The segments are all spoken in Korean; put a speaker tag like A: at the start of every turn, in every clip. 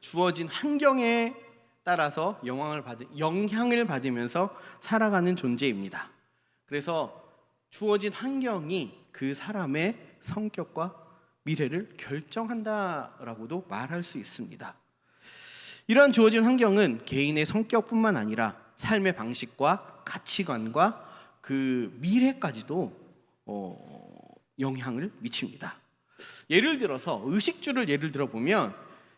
A: 주어진 환경에 따라서 영향을 받으면서 살아가는 존재입니다. 그래서 주어진 환경이 그 사람의 성격과 미래를 결정한다라고도 말할 수 있습니다. 이러한 주어진 환경은 개인의 성격뿐만 아니라 삶의 방식과 가치관과 그 미래까지도 영향을 미칩니다. 예를 들어서 의식주를 예를 들어 보면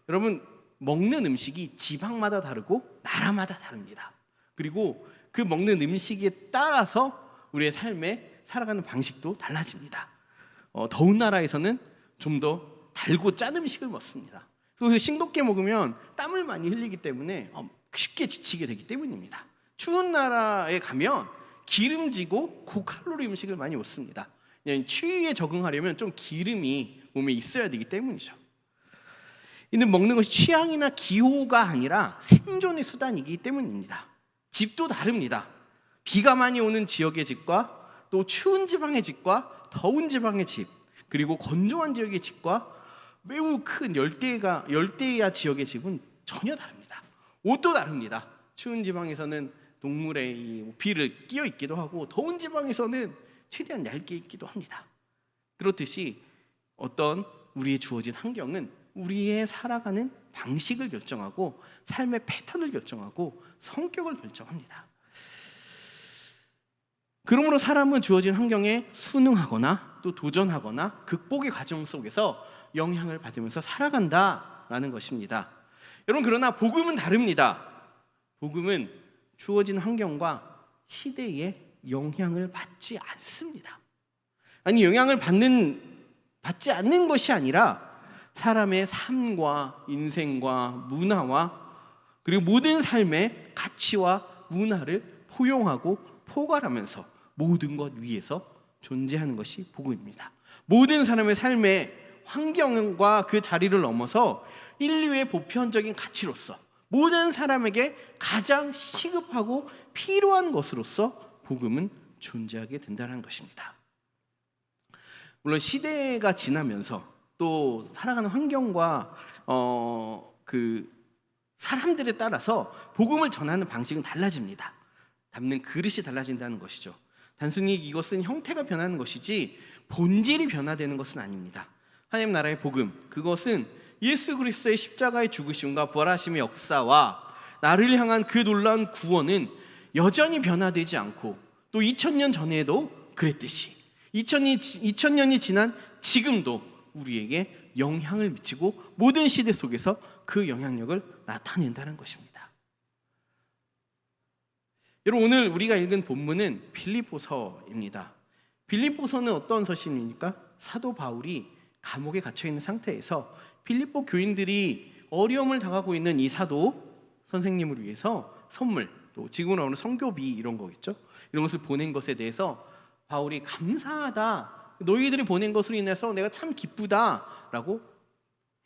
A: 여러분 먹는 음식이 지방마다 다르고 나라마다 다릅니다. 그리고 그 먹는 음식에 따라서 우리의 삶에 살아가는 방식도 달라집니다. 더운 나라에서는 좀 더 달고 짠 음식을 먹습니다. 그래서 싱겁게 먹으면 땀을 많이 흘리기 때문에 쉽게 지치게 되기 때문입니다. 추운 나라에 가면 기름지고 고칼로리 음식을 많이 먹습니다. 추위에 적응하려면 좀 기름이 몸에 있어야 되기 때문이죠. 이는 먹는 것이 취향이나 기호가 아니라 생존의 수단이기 때문입니다. 집도 다릅니다. 비가 많이 오는 지역의 집과 또 추운 지방의 집과 더운 지방의 집, 그리고 건조한 지역의 집과 매우 큰 열대야 지역의 집은 전혀 다릅니다. 옷도 다릅니다. 추운 지방에서는 동물의 비를 끼어 입기도 하고 더운 지방에서는 최대한 얇게 입기도 합니다. 그렇듯이 어떤 우리의 주어진 환경은 우리의 살아가는 방식을 결정하고 삶의 패턴을 결정하고 성격을 결정합니다. 그러므로 사람은 주어진 환경에 순응하거나 또 도전하거나 극복의 과정 속에서 영향을 받으면서 살아간다라는 것입니다. 여러분, 그러나 복음은 다릅니다. 복음은 주어진 환경과 시대에 영향을 받지 않습니다. 아니, 영향을 받지 않는 것이 아니라 사람의 삶과 인생과 문화와 그리고 모든 삶의 가치와 문화를 포용하고 포괄하면서 모든 것 위에서 존재하는 것이 복음입니다. 모든 사람의 삶의 환경과 그 자리를 넘어서 인류의 보편적인 가치로서 모든 사람에게 가장 시급하고 필요한 것으로서 복음은 존재하게 된다는 것입니다. 물론 시대가 지나면서 또 살아가는 환경과 그 사람들에 따라서 복음을 전하는 방식은 달라집니다. 담는 그릇이 달라진다는 것이죠. 단순히 이것은 형태가 변하는 것이지 본질이 변화되는 것은 아닙니다. 하나님 나라의 복음, 그것은 예수 그리스도의 십자가의 죽으심과 부활하심의 역사와 나를 향한 그 놀라운 구원은 여전히 변화되지 않고 또 2000년 전에도 그랬듯이 2000년이 지난 지금도 우리에게 영향을 미치고 모든 시대 속에서 그 영향력을 나타낸다는 것입니다. 여러분, 오늘 우리가 읽은 본문은 빌립보서입니다. 빌립보서는 어떤 서신입니까? 사도 바울이 감옥에 갇혀 있는 상태에서 빌립보 교인들이 어려움을 당하고 있는 이 사도 선생님을 위해서 선물, 또 지금으로 말하는 선교비 이런 거겠죠. 이런 것을 보낸 것에 대해서 바울이 감사하다, 너희들이 보낸 것으로 인해서 내가 참 기쁘다라고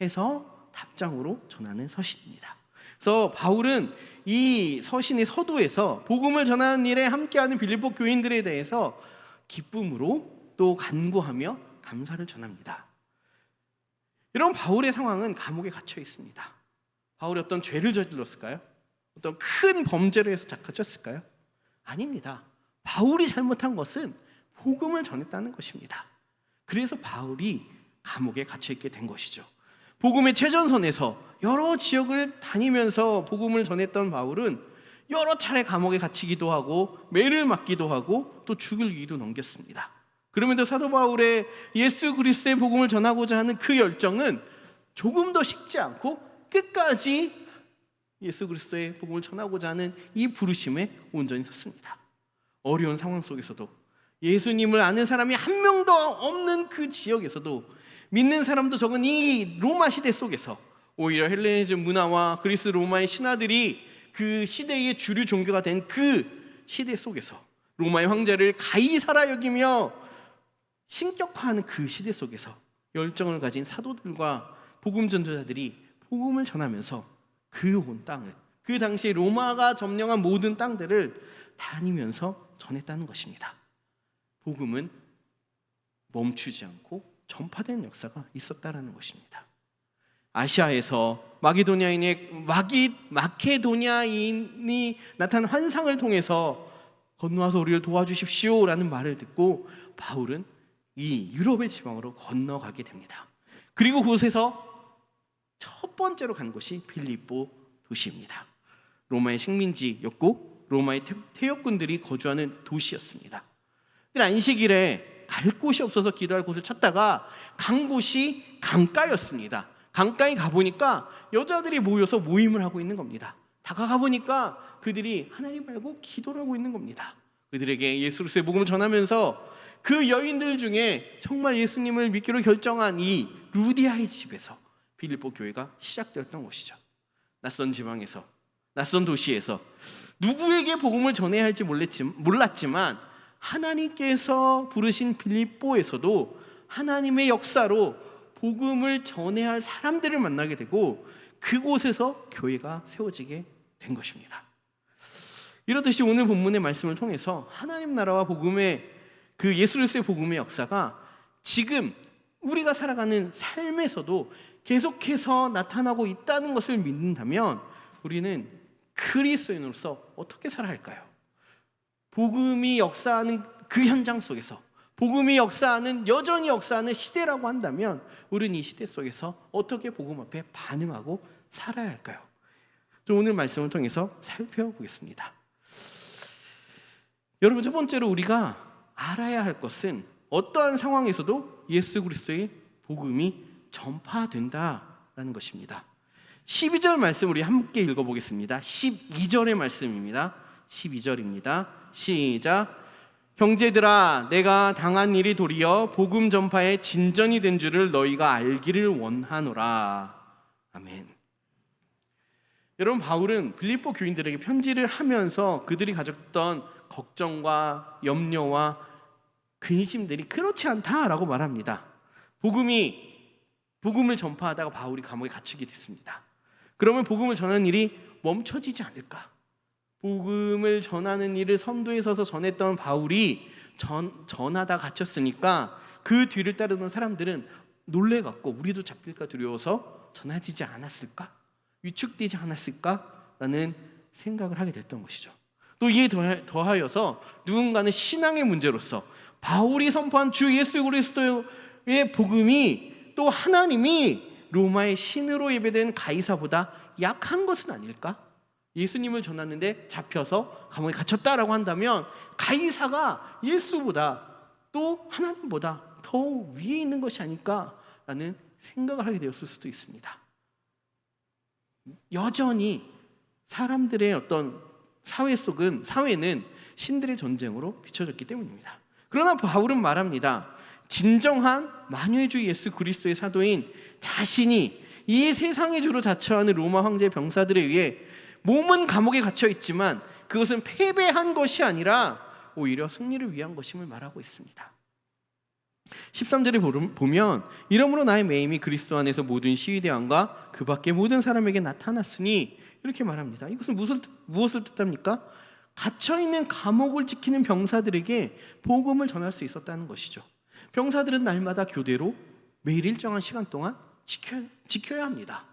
A: 해서 답장으로 전하는 서신입니다. 그래서 바울은 이 서신의 서두에서 복음을 전하는 일에 함께하는 빌립보 교인들에 대해서 기쁨으로 또 간구하며 감사를 전합니다. 이런 바울의 상황은 감옥에 갇혀 있습니다. 바울이 어떤 죄를 저질렀을까요? 어떤 큰 범죄로 해서 갇혔을까요? 아닙니다. 바울이 잘못한 것은 복음을 전했다는 것입니다. 그래서 바울이 감옥에 갇혀 있게 된 것이죠. 복음의 최전선에서 여러 지역을 다니면서 복음을 전했던 바울은 여러 차례 감옥에 갇히기도 하고 매를 맞기도 하고 또 죽을 위기도 넘겼습니다. 그럼에도 사도 바울의 예수 그리스도의 복음을 전하고자 하는 그 열정은 조금도 식지 않고 끝까지 예수 그리스도의 복음을 전하고자 하는 이 부르심에 온전히 섰습니다. 어려운 상황 속에서도 예수님을 아는 사람이 한 명도 없는 그 지역에서도 믿는 사람도 적은 이 로마 시대 속에서 오히려 헬레니즘 문화와 그리스 로마의 신화들이 그 시대의 주류 종교가 된 그 시대 속에서 로마의 황제를 가이사라 여기며 신격화하는 그 시대 속에서 열정을 가진 사도들과 복음 전도자들이 복음을 전하면서 그 온 땅을, 그 당시 로마가 점령한 모든 땅들을 다니면서 전했다는 것입니다. 복음은 멈추지 않고 전파되는 역사가 있었다라는 것입니다. 아시아에서 마케도니아인이 나타난 환상을 통해서 건너와서 우리를 도와주십시오라는 말을 듣고 바울은 이 유럽의 지방으로 건너가게 됩니다. 그리고 그곳에서 첫 번째로 간 곳이 빌립보 도시입니다. 로마의 식민지였고 로마의 태역군들이 거주하는 도시였습니다. 안식일에 갈 곳이 없어서 기도할 곳을 찾다가 간 곳이 강가였습니다. 강가에 가보니까 여자들이 모여서 모임을 하고 있는 겁니다. 다가가 보니까 그들이 하나님 말고 기도를 하고 있는 겁니다. 그들에게 예수 그리스도의 복음을 전하면서 그 여인들 중에 정말 예수님을 믿기로 결정한 이 루디아의 집에서 빌립보 교회가 시작되었던 것이죠. 낯선 지방에서, 낯선 도시에서 누구에게 복음을 전해야 할지 몰랐지만 하나님께서 부르신 빌립보에서도 하나님의 역사로 복음을 전해야 할 사람들을 만나게 되고 그곳에서 교회가 세워지게 된 것입니다. 이렇듯이 오늘 본문의 말씀을 통해서 하나님 나라와 복음의 그 예수 그리스도의 복음의 역사가 지금 우리가 살아가는 삶에서도 계속해서 나타나고 있다는 것을 믿는다면 우리는 그리스도인으로서 어떻게 살아야 할까요? 복음이 역사하는 그 현장 속에서, 복음이 여전히 역사하는 시대라고 한다면 우리는 이 시대 속에서 어떻게 복음 앞에 반응하고 살아야 할까요? 오늘 말씀을 통해서 살펴보겠습니다. 여러분, 첫 번째로 우리가 알아야 할 것은 어떠한 상황에서도 예수 그리스도의 복음이 전파된다라는 것입니다. 12절 말씀 우리 함께 읽어보겠습니다. 12절의 말씀입니다. 12절입니다. 시작. 형제들아, 내가 당한 일이 도리어 복음 전파의 진전이 된 줄을 너희가 알기를 원하노라. 아멘. 여러분, 바울은 빌립보 교인들에게 편지를 하면서 그들이 가졌던 걱정과 염려와 근심들이 그렇지 않다라고 말합니다. 복음을 전파하다가 바울이 감옥에 갇히게 됐습니다. 그러면 복음을 전하는 일이 멈춰지지 않을까? 복음을 전하는 일을 선두에 서서 전했던 바울이 전하다 갇혔으니까 그 뒤를 따르는 사람들은 놀래갖고 우리도 잡힐까 두려워서 전해지지 않았을까? 위축되지 않았을까라는 생각을 하게 됐던 것이죠. 또 이에 더하여서 누군가는 신앙의 문제로서 바울이 선포한 주 예수 그리스도의 복음이 또 하나님이 로마의 신으로 예배된 가이사보다 약한 것은 아닐까? 예수님을 전하는데 잡혀서 감옥에 갇혔다라고 한다면 가이사가 예수보다 또 하나님보다 더 위에 있는 것이 아닐까라는 생각을 하게 되었을 수도 있습니다. 여전히 사람들의 어떤 사회는 신들의 전쟁으로 비춰졌기 때문입니다. 그러나 바울은 말합니다. 진정한 만유의 주 예수 그리스도의 사도인 자신이 이 세상의 주로 자처하는 로마 황제 병사들에 의해 몸은 감옥에 갇혀 있지만 그것은 패배한 것이 아니라 오히려 승리를 위한 것임을 말하고 있습니다. 13절에 보면 이러므로 나의 매임이 그리스도 안에서 모든 시위대왕과 그 밖의 모든 사람에게 나타났으니 이렇게 말합니다. 이것은 무엇을 뜻합니까? 갇혀있는 감옥을 지키는 병사들에게 복음을 전할 수 있었다는 것이죠. 병사들은 날마다 교대로 매일 일정한 시간 동안 지켜야 합니다.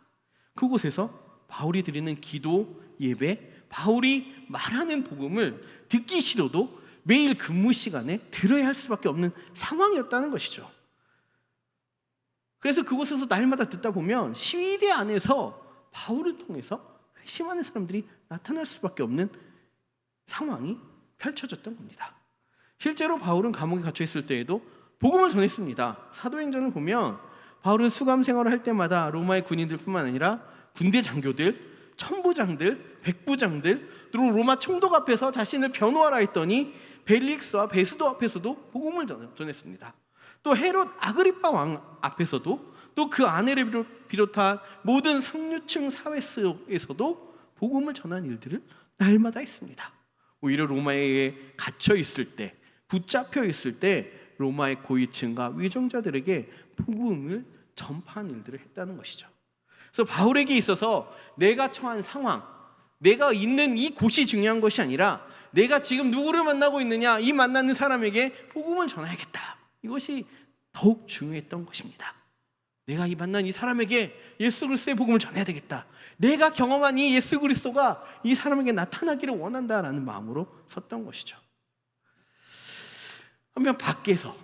A: 그곳에서 바울이 드리는 기도, 예배, 바울이 말하는 복음을 듣기 싫어도 매일 근무 시간에 들어야 할 수밖에 없는 상황이었다는 것이죠. 그래서 그곳에서 날마다 듣다 보면 시위대 안에서 바울을 통해서 회심하는 사람들이 나타날 수밖에 없는 상황이 펼쳐졌던 겁니다. 실제로 바울은 감옥에 갇혀 있을 때에도 복음을 전했습니다. 사도행전을 보면 바울은 수감 생활을 할 때마다 로마의 군인들뿐만 아니라 군대 장교들, 천부장들, 백부장들, 또 로마 총독 앞에서 자신을 변호하라 했더니 벨릭스와 베스도 앞에서도 복음을 전했습니다. 또 헤롯 아그리파 왕 앞에서도 또 그 아내를 비롯한 모든 상류층 사회 속에서도 복음을 전한 일들을 날마다 했습니다. 오히려 로마에 갇혀 있을 때, 붙잡혀 있을 때 로마의 고위층과 위정자들에게 복음을 전파한 일들을 했다는 것이죠. 그래서 바울에게 있어서 내가 처한 상황, 내가 있는 이 곳이 중요한 것이 아니라 내가 지금 누구를 만나고 있느냐, 이 만나는 사람에게 복음을 전해야겠다. 이것이 더욱 중요했던 것입니다. 내가 이 만난 이 사람에게 예수 그리스도의 복음을 전해야 되겠다. 내가 경험한 이 예수 그리스도가 이 사람에게 나타나기를 원한다라는 마음으로 섰던 것이죠. 한편 밖에서,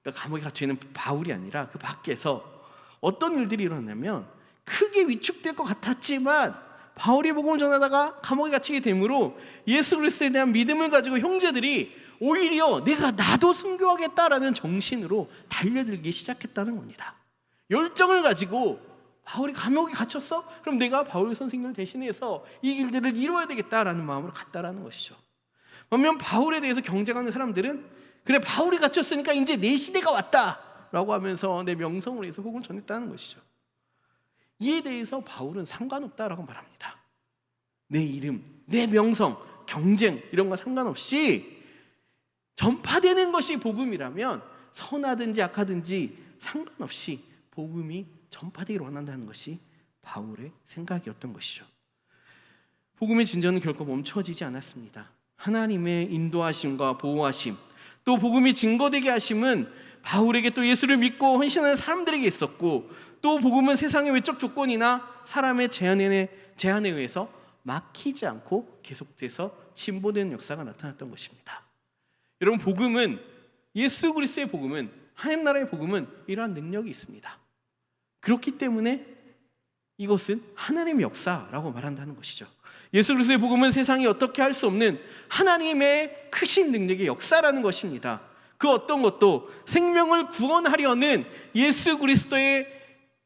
A: 그러니까 감옥에 갇혀 있는 바울이 아니라 그 밖에서 어떤 일들이 일어나냐면, 크게 위축될 것 같았지만 바울이 복음을 전하다가 감옥에 갇히게 되므로 예수 그리스도에 대한 믿음을 가지고 형제들이 오히려 나도 순교하겠다라는 정신으로 달려들기 시작했다는 겁니다. 열정을 가지고 바울이 감옥에 갇혔어? 그럼 내가 바울 선생님을 대신해서 이 일들을 이루어야 되겠다라는 마음으로 갔다라는 것이죠. 반면 바울에 대해서 경쟁하는 사람들은, 그래 바울이 갇혔으니까 이제 내 시대가 왔다라고 하면서 내 명성을 위해서 복음을 전했다는 것이죠. 이에 대해서 바울은 상관없다라고 말합니다. 내 이름, 내 명성, 경쟁 이런 거 상관없이 전파되는 것이 복음이라면 선하든지 악하든지 상관없이 복음이 전파되기를 원한다는 것이 바울의 생각이었던 것이죠. 복음의 진전은 결코 멈춰지지 않았습니다. 하나님의 인도하심과 보호하심, 또 복음이 증거되게 하심은 바울에게 또 예수를 믿고 헌신하는 사람들에게 있었고, 또 복음은 세상의 외적 조건이나 사람의 제한에 의해서 막히지 않고 계속돼서 진보되는 역사가 나타났던 것입니다. 여러분, 복음은, 예수 그리스도의 복음은, 하나님 나라의 복음은 이러한 능력이 있습니다. 그렇기 때문에 이것은 하나님의 역사라고 말한다는 것이죠. 예수 그리스도의 복음은 세상이 어떻게 할 수 없는 하나님의 크신 능력의 역사라는 것입니다. 그 어떤 것도 생명을 구원하려는 예수 그리스도의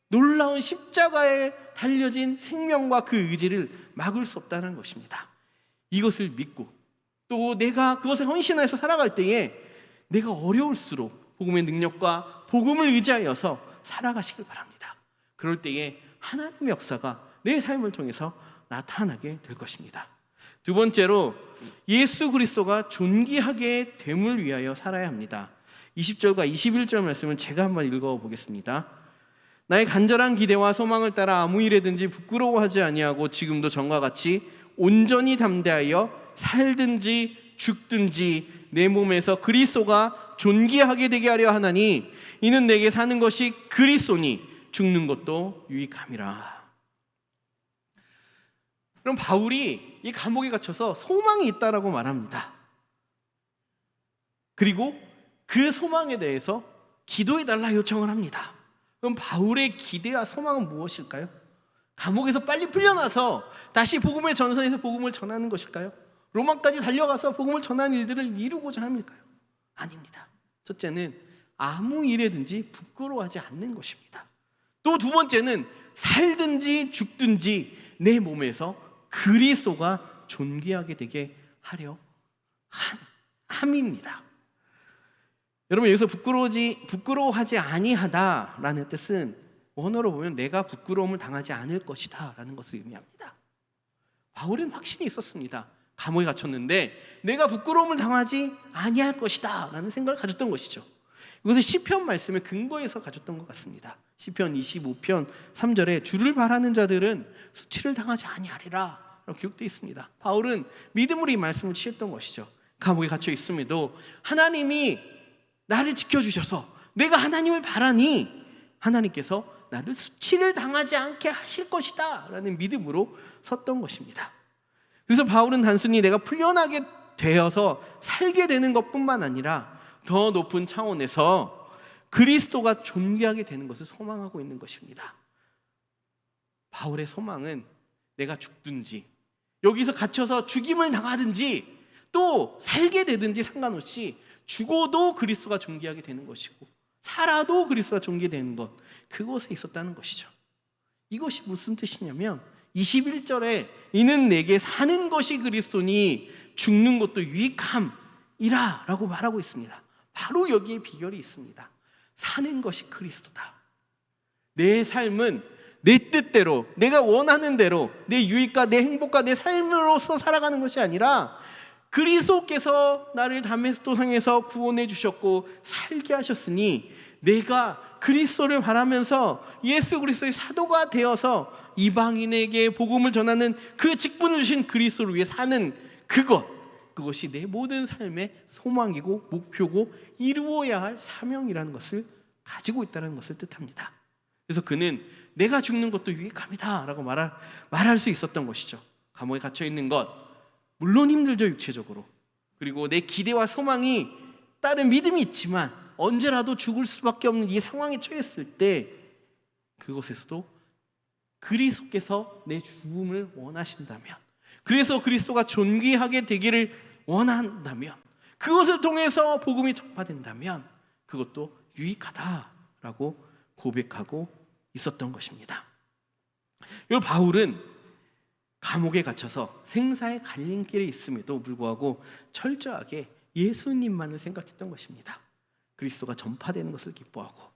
A: 놀라운 십자가에 달려진 생명과 그 의지를 막을 수 없다는 것입니다. 이것을 믿고 또 내가 그것에 헌신해서 살아갈 때에 내가 어려울수록 복음의 능력과 복음을 의지하여서 살아가시길 바랍니다. 그럴 때에 하나님의 역사가 내 삶을 통해서 나타나게 될 것입니다. 두 번째로, 예수 그리스도가 존귀하게 됨을 위하여 살아야 합니다. 20절과 21절 말씀을 제가 한번 읽어보겠습니다. 나의 간절한 기대와 소망을 따라 아무 일에든지 부끄러워하지 아니하고 지금도 전과 같이 온전히 담대하여 살든지 죽든지 내 몸에서 그리스도가 존귀하게 되게 하려 하나니 이는 내게 사는 것이 그리스도니 죽는 것도 유익함이라. 그럼 바울이 이 감옥에 갇혀서 소망이 있다라고 말합니다. 그리고 그 소망에 대해서 기도해달라 요청을 합니다. 그럼 바울의 기대와 소망은 무엇일까요? 감옥에서 빨리 풀려나서 다시 복음의 전선에서 복음을 전하는 것일까요? 로마까지 달려가서 복음을 전하는 일들을 이루고자 합니까요? 아닙니다. 첫째는 아무 일에든지 부끄러워하지 않는 것입니다. 또 두 번째는 살든지 죽든지 내 몸에서 그리스도가 존귀하게 되게 하려 함입니다. 여러분, 여기서 부끄러워하지 아니하다라는 뜻은 원어로 보면 내가 부끄러움을 당하지 않을 것이다 라는 것을 의미합니다. 바울은 확신이 있었습니다. 감옥에 갇혔는데 내가 부끄러움을 당하지 아니할 것이다 라는 생각을 가졌던 것이죠. 이것을 시편 말씀에 근거해서 가졌던 것 같습니다. 시편 25편 3절에 주를 바라는 자들은 수치를 당하지 아니하리라 라고 기록되어 있습니다. 바울은 믿음으로 이 말씀을 취했던 것이죠. 감옥에 갇혀 있음에도 하나님이 나를 지켜주셔서 내가 하나님을 바라니 하나님께서 나를 수치를 당하지 않게 하실 것이다 라는 믿음으로 섰던 것입니다. 그래서 바울은 단순히 내가 풀려나게 되어서 살게 되는 것뿐만 아니라 더 높은 차원에서 그리스도가 존귀하게 되는 것을 소망하고 있는 것입니다. 바울의 소망은 내가 죽든지 여기서 갇혀서 죽임을 당하든지 또 살게 되든지 상관없이 죽어도 그리스도가 존귀하게 되는 것이고 살아도 그리스도가 존귀되는 것, 그것에 있었다는 것이죠. 이것이 무슨 뜻이냐면 21절에 이는 내게 사는 것이 그리스도니 죽는 것도 유익함이라 라고 말하고 있습니다. 바로 여기에 비결이 있습니다. 사는 것이 그리스도다. 내 삶은 내 뜻대로, 내가 원하는 대로 내 유익과 내 행복과 내 삶으로서 살아가는 것이 아니라 그리스도께서 나를 다메섹도 상에서 구원해 주셨고 살게 하셨으니 내가 그리스도를 바라면서 예수 그리스도의 사도가 되어서 이방인에게 복음을 전하는 그 직분을 주신 그리스도를 위해 사는 그것이 내 모든 삶의 소망이고 목표고 이루어야 할 사명이라는 것을 가지고 있다는 것을 뜻합니다. 그래서 그는 내가 죽는 것도 유익합니다 라고 말할 수 있었던 것이죠. 감옥에 갇혀 있는 것 물론 힘들죠, 육체적으로. 그리고 내 기대와 소망이 따른 믿음이 있지만 언제라도 죽을 수밖에 없는 이 상황에 처했을 때 그곳에서도 그리스도께서 내 죽음을 원하신다면, 그래서 그리스도가 존귀하게 되기를 원한다면, 그것을 통해서 복음이 전파된다면 그것도 유익하다라고 고백하고 있었던 것입니다. 이 바울은 감옥에 갇혀서 생사의 갈림길에 있음에도 불구하고 철저하게 예수님만을 생각했던 것입니다. 그리스도가 전파되는 것을 기뻐하고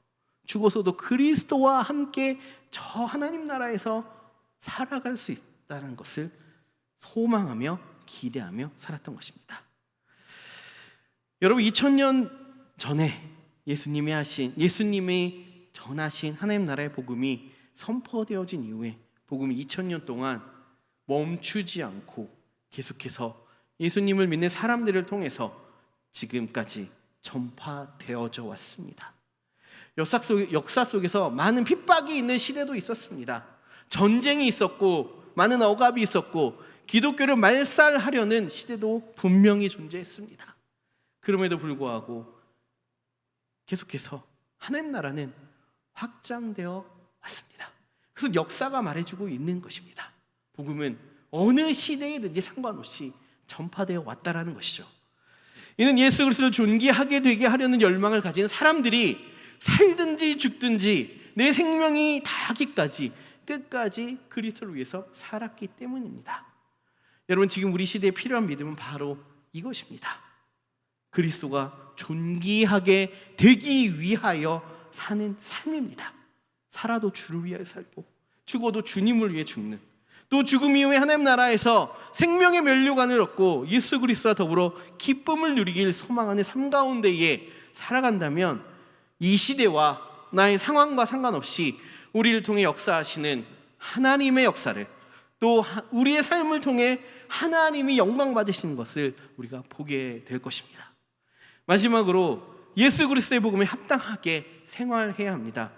A: 죽어서도 그리스도와 함께 저 하나님 나라에서 살아갈 수 있다는 것을 소망하며 기대하며 살았던 것입니다. 여러분, 2000년 전에 예수님이 전하신 하나님 나라의 복음이 선포되어진 이후에 복음이 2000년 동안 멈추지 않고 계속해서 예수님을 믿는 사람들을 통해서 지금까지 전파되어져 왔습니다. 역사 속에서 많은 핍박이 있는 시대도 있었습니다. 전쟁이 있었고 많은 억압이 있었고 기독교를 말살하려는 시대도 분명히 존재했습니다. 그럼에도 불구하고 계속해서 하나님 나라는 확장되어 왔습니다. 그래서 역사가 말해주고 있는 것입니다. 복음은 어느 시대에든지 상관없이 전파되어 왔다라는 것이죠. 이는 예수 그리스도를 존귀하게 되게 하려는 열망을 가진 사람들이 살든지 죽든지 내 생명이 다하기까지 끝까지 그리스도를 위해서 살았기 때문입니다. 여러분, 지금 우리 시대에 필요한 믿음은 바로 이것입니다. 그리스도가 존귀하게 되기 위하여 사는 삶입니다. 살아도 주를 위하여 살고 죽어도 주님을 위해 죽는, 또 죽음 이후에 하나님 나라에서 생명의 면류관을 얻고 예수 그리스도와 더불어 기쁨을 누리길 소망하는 삶 가운데에 살아간다면 이 시대와 나의 상황과 상관없이 우리를 통해 역사하시는 하나님의 역사를, 또 우리의 삶을 통해 하나님이 영광 받으시는 것을 우리가 보게 될 것입니다. 마지막으로 예수 그리스도의 복음에 합당하게 생활해야 합니다.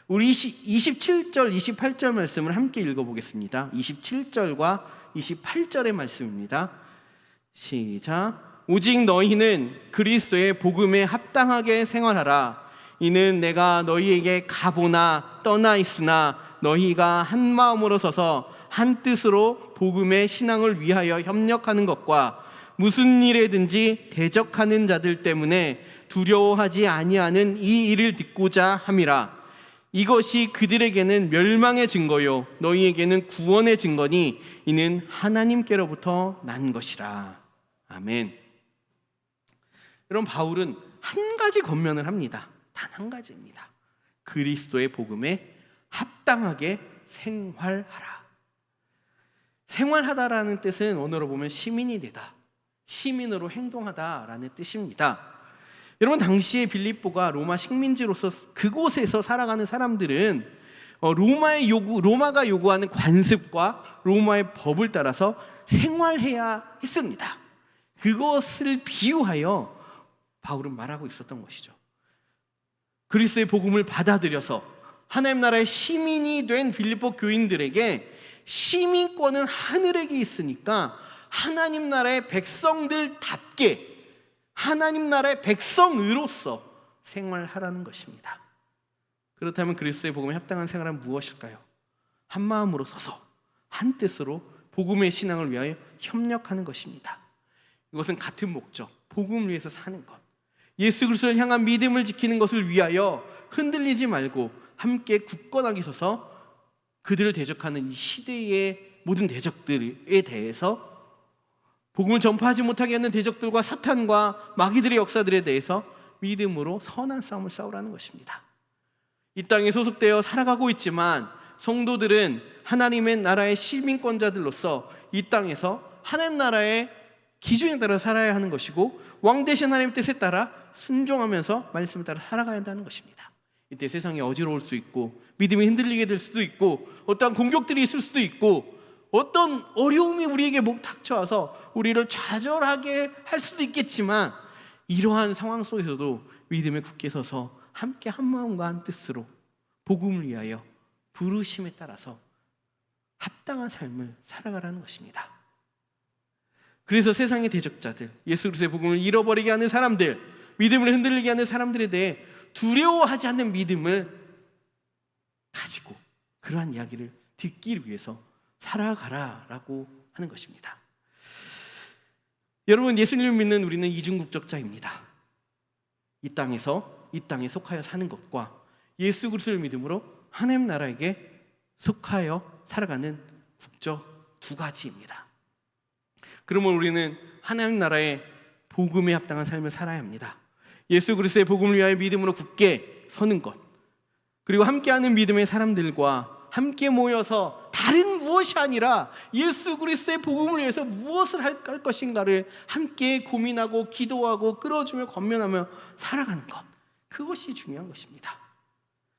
A: 우리 27절, 28절 말씀을 함께 읽어보겠습니다. 27절과 28절의 말씀입니다. 시작. 오직 너희는 그리스도의 복음에 합당하게 생활하라. 이는 내가 너희에게 가보나 떠나 있으나 너희가 한 마음으로 서서 한 뜻으로 복음의 신앙을 위하여 협력하는 것과 무슨 일에든지 대적하는 자들 때문에 두려워하지 아니하는 이 일을 듣고자 함이라. 이것이 그들에게는 멸망의 증거요 너희에게는 구원의 증거니 이는 하나님께로부터 난 것이라. 아멘. 여러분, 바울은 한 가지 권면을 합니다. 단 한 가지입니다. 그리스도의 복음에 합당하게 생활하라. 생활하다라는 뜻은 언어로 보면 시민이 되다, 시민으로 행동하다라는 뜻입니다. 여러분, 당시에 빌립보가 로마 식민지로서 그곳에서 살아가는 사람들은 로마가 요구하는 관습과 로마의 법을 따라서 생활해야 했습니다. 그것을 비유하여 바울은 말하고 있었던 것이죠. 그리스도의 복음을 받아들여서 하나님 나라의 시민이 된 빌립보 교인들에게 시민권은 하늘에게 있으니까 하나님 나라의 백성들답게 하나님 나라의 백성으로서 생활하라는 것입니다. 그렇다면 그리스도의 복음에 합당한 생활은 무엇일까요? 한 마음으로 서서 한 뜻으로 복음의 신앙을 위하여 협력하는 것입니다. 이것은 같은 목적, 복음을 위해서 사는 것, 예수 그리스도를 향한 믿음을 지키는 것을 위하여 흔들리지 말고 함께 굳건하게 서서 그들을 대적하는 이 시대의 모든 대적들에 대해서, 복음을 전파하지 못하게 하는 대적들과 사탄과 마귀들의 역사들에 대해서 믿음으로 선한 싸움을 싸우라는 것입니다. 이 땅에 소속되어 살아가고 있지만 성도들은 하나님의 나라의 시민권자들로서 이 땅에서 하나님 나라의 기준에 따라 살아야 하는 것이고, 왕 대신 하나님의 뜻에 따라 순종하면서 말씀에 따라 살아가야 한다는 것입니다. 이때 세상이 어지러울 수 있고 믿음이 흔들리게 될 수도 있고 어떠한 공격들이 있을 수도 있고 어떤 어려움이 우리에게 닥쳐와서 우리를 좌절하게 할 수도 있겠지만, 이러한 상황 속에서도 믿음에 굳게 서서 함께 한 마음과 한 뜻으로 복음을 위하여 부르심에 따라서 합당한 삶을 살아가라는 것입니다. 그래서 세상의 대적자들, 예수 그리스도의 복음을 잃어버리게 하는 사람들, 믿음을 흔들리게 하는 사람들에 대해 두려워하지 않는 믿음을 가지고 그러한 이야기를 듣기 위해서 살아가라라고 하는 것입니다. 여러분, 예수님을 믿는 우리는 이중국적자입니다. 이 땅에 속하여 사는 것과 예수 그리스도를 믿음으로 하나님 나라에게 속하여 살아가는 국적 두 가지입니다. 그러면 우리는 하나님 나라의 복음에 합당한 삶을 살아야 합니다. 예수 그리스도의 복음을 위하여 믿음으로 굳게 서는 것, 그리고 함께하는 믿음의 사람들과 함께 모여서 다른 무엇이 아니라 예수 그리스도의 복음을 위해서 무엇을 할 것인가를 함께 고민하고 기도하고 끌어주며 권면하며 살아가는 것, 그것이 중요한 것입니다.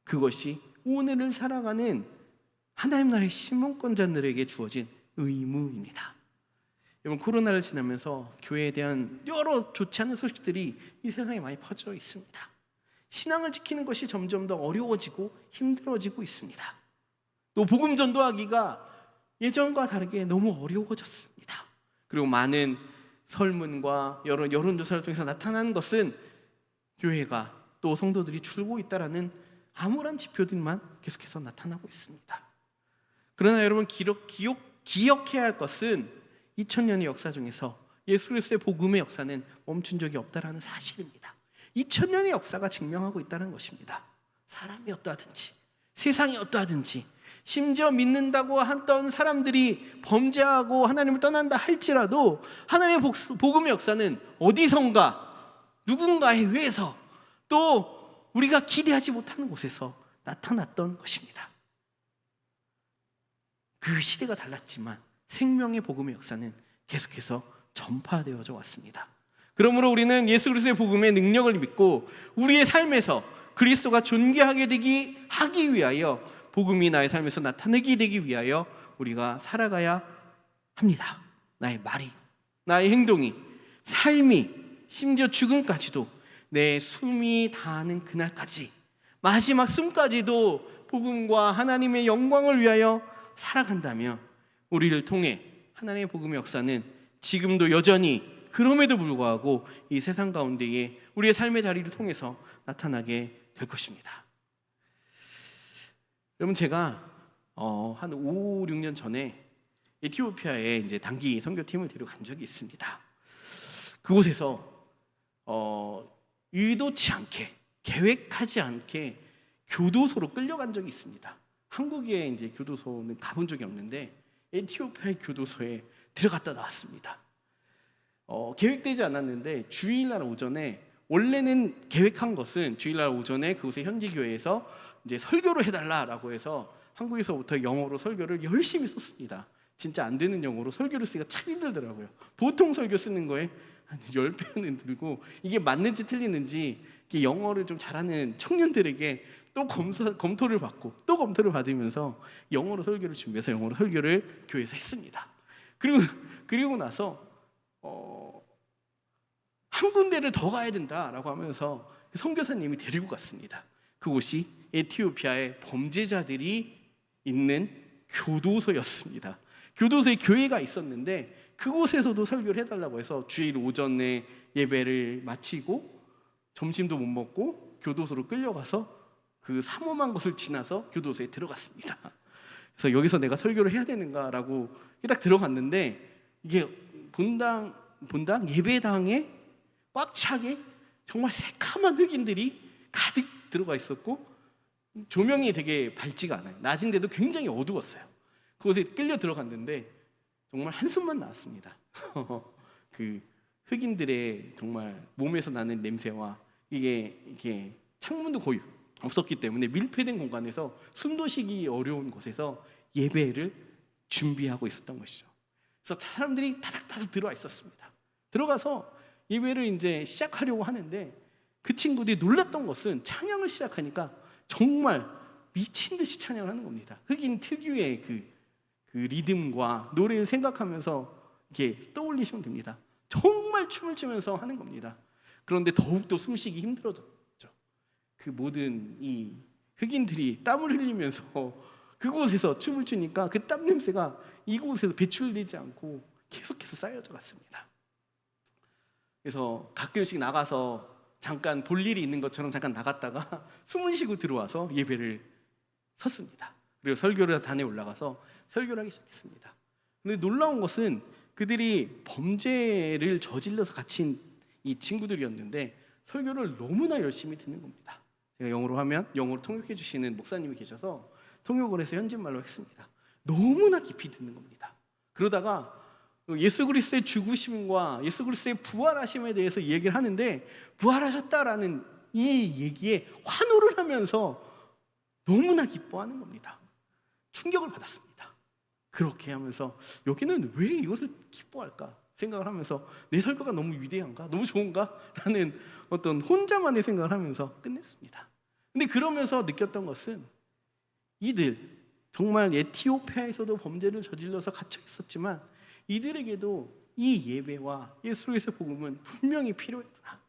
A: 그것이 오늘을 살아가는 하나님 나라의 시민권자들에게 주어진 의무입니다. 여러분, 코로나를 지나면서 교회에 대한 여러 좋지 않은 소식들이 이 세상에 많이 퍼져 있습니다. 신앙을 지키는 것이 점점 더 어려워지고 힘들어지고 있습니다. 또 복음 전도하기가 예전과 다르게 너무 어려워졌습니다. 그리고 많은 설문과 여러 여론조사를 통해서 나타나는 것은 교회가 또 성도들이 줄고 있다라는 암울한 지표들만 계속해서 나타나고 있습니다. 그러나 여러분, 기억해야 할 것은 2000년의 역사 중에서 예수 그리스도의 복음의 역사는 멈춘 적이 없다라는 사실입니다. 2000년의 역사가 증명하고 있다는 것입니다. 사람이 어떠하든지 세상이 어떠하든지, 심지어 믿는다고 했던 사람들이 범죄하고 하나님을 떠난다 할지라도 하나님의 복음의 역사는 어디선가 누군가에 의해서 또 우리가 기대하지 못하는 곳에서 나타났던 것입니다. 그 시대가 달랐지만 생명의 복음의 역사는 계속해서 전파되어져 왔습니다. 그러므로 우리는 예수 그리스도의 복음의 능력을 믿고 우리의 삶에서 그리스도가 존귀하게 하기 위하여, 복음이 나의 삶에서 나타내게 되기 위하여 우리가 살아가야 합니다. 나의 말이, 나의 행동이, 삶이, 심지어 죽음까지도, 내 숨이 다하는 그날까지, 마지막 숨까지도 복음과 하나님의 영광을 위하여 살아간다면 우리를 통해 하나님의 복음의 역사는 지금도 여전히, 그럼에도 불구하고 이 세상 가운데에 우리의 삶의 자리를 통해서 나타나게 될 것입니다. 여러분, 제가 한 5, 6년 전에 에티오피아에 이제 단기 선교팀을 데려간 적이 있습니다. 그곳에서 의도치 않게, 계획하지 않게 교도소로 끌려간 적이 있습니다. 한국에 이제 교도소는 가본 적이 없는데 에티오피아의 교도소에 들어갔다 나왔습니다. 계획되지 않았는데 주일날 오전에, 원래는 계획한 것은 주일날 오전에 그곳의 현지 교회에서 이제 설교를 해달라라고 해서 한국에서부터 영어로 설교를 열심히 썼습니다. 진짜 안 되는 영어로 설교를 쓰기가 참 힘들더라고요. 보통 설교 쓰는 거에 한 10배는 들고, 이게 맞는지 틀리는지 이게 영어를 좀 잘하는 청년들에게 또 검토를 받고 또 검토를 받으면서 영어로 설교를 준비해서 영어로 설교를 교회에서 했습니다. 그리고 나서 한 군데를 더 가야 된다라고 하면서 선교사님이 데리고 갔습니다. 그곳이 에티오피아의 범죄자들이 있는 교도소였습니다. 교도소에 교회가 있었는데 그곳에서도 설교를 해달라고 해서 주일 오전에 예배를 마치고 점심도 못 먹고 교도소로 끌려가서 그 삼엄한 것을 지나서 교도소에 들어갔습니다. 그래서 여기서 내가 설교를 해야 되는가라고 딱 들어갔는데, 이게 본당 예배당에 꽉 차게 정말 새카만 흑인들이 가득 들어가 있었고, 조명이 되게 밝지가 않아요. 낮인데도 굉장히 어두웠어요. 그곳에 끌려 들어갔는데 정말 한숨만 나왔습니다. 그 흑인들의 정말 몸에서 나는 냄새와 이게 창문도 거의 없었기 때문에 밀폐된 공간에서 숨도 쉬기 어려운 곳에서 예배를 준비하고 있었던 것이죠. 그래서 사람들이 다닥다닥 들어와 있었습니다. 들어가서 예배를 이제 시작하려고 하는데 그 친구들이 놀랐던 것은 찬양을 시작하니까 정말 미친 듯이 찬양을 하는 겁니다. 흑인 특유의 그 리듬과 노래를 생각하면서 이렇게 떠올리시면 됩니다. 정말 춤을 추면서 하는 겁니다. 그런데 더욱더 숨쉬기 힘들어졌죠. 그 모든 이 흑인들이 땀을 흘리면서 그곳에서 춤을 추니까 그 땀 냄새가 이곳에서 배출되지 않고 계속해서 쌓여져 갔습니다. 그래서 가끔씩 나가서 잠깐 볼 일이 있는 것처럼 잠깐 나갔다가 숨을 쉬고 들어와서 예배를 섰습니다. 그리고 설교를 단에 올라가서 설교를 하기 시작했습니다. 근데 놀라운 것은 그들이 범죄를 저질러서 갇힌 이 친구들이었는데 설교를 너무나 열심히 듣는 겁니다. 제가 영어로 하면 영어로 통역해 주시는 목사님이 계셔서 통역을 해서 현지말로 했습니다. 너무나 깊이 듣는 겁니다. 그러다가 예수 그리스도의 죽으심과 예수 그리스도의 부활하심에 대해서 얘기를 하는데 부활하셨다라는 이 얘기에 환호를 하면서 너무나 기뻐하는 겁니다. 충격을 받았습니다. 그렇게 하면서 여기는 왜 이것을 기뻐할까 생각을 하면서 내 설교가 너무 위대한가? 너무 좋은가? 라는 어떤 혼자만의 생각을 하면서 끝냈습니다. 근데 그러면서 느꼈던 것은 이들 정말 에티오피아에서도 범죄를 저질러서 갇혀 있었지만 이들에게도 이 예배와 예수 그리스도의 복음은 분명히 필요했구나.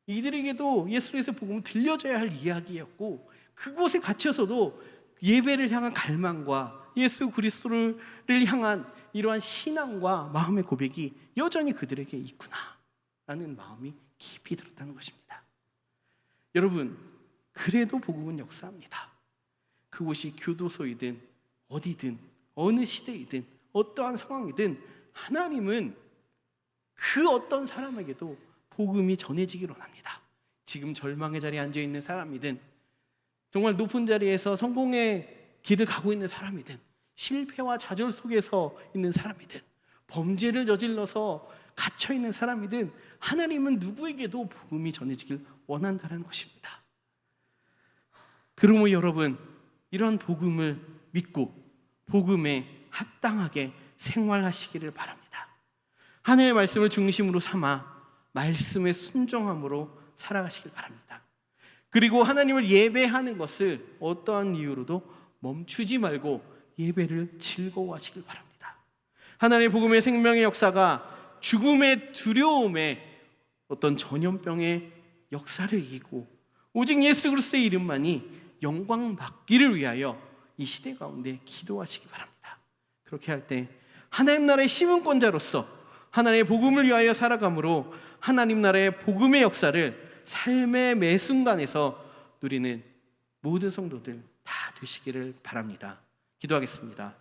A: 이들에게도 예수 그리스도의 복음은 들려줘야 할 이야기였고 그곳에 갇혀서도 예배를 향한 갈망과 예수 그리스도를 향한 이러한 신앙과 마음의 고백이 여전히 그들에게 있구나 라는 마음이 깊이 들었다는 것입니다. 여러분, 그래도 복음은 역사합니다. 그곳이 교도소이든 어디든 어느 시대이든 어떠한 상황이든 하나님은 그 어떤 사람에게도 복음이 전해지기를 원합니다. 지금 절망의 자리에 앉아있는 사람이든 정말 높은 자리에서 성공의 길을 가고 있는 사람이든 실패와 좌절 속에서 있는 사람이든 범죄를 저질러서 갇혀있는 사람이든 하나님은 누구에게도 복음이 전해지길 원한다는 것입니다. 그러므로 여러분, 이런 복음을 믿고 복음에 합당하게 생활하시기를 바랍니다. 하나님의 말씀을 중심으로 삼아 말씀에 순종함으로 살아가시길 바랍니다. 그리고 하나님을 예배하는 것을 어떠한 이유로도 멈추지 말고 예배를 즐거워하시길 바랍니다. 하나님의 복음의 생명의 역사가 죽음의 두려움에 어떤 전염병의 역사를 이기고 오직 예수 그리스도의 이름만이 영광 받기를 위하여 이 시대 가운데 기도하시기 바랍니다. 그렇게 할 때 하나님 나라의 시민권자로서 하나님의 복음을 위하여 살아감으로 하나님 나라의 복음의 역사를 삶의 매 순간에서 누리는 모든 성도들 다 되시기를 바랍니다. 기도하겠습니다.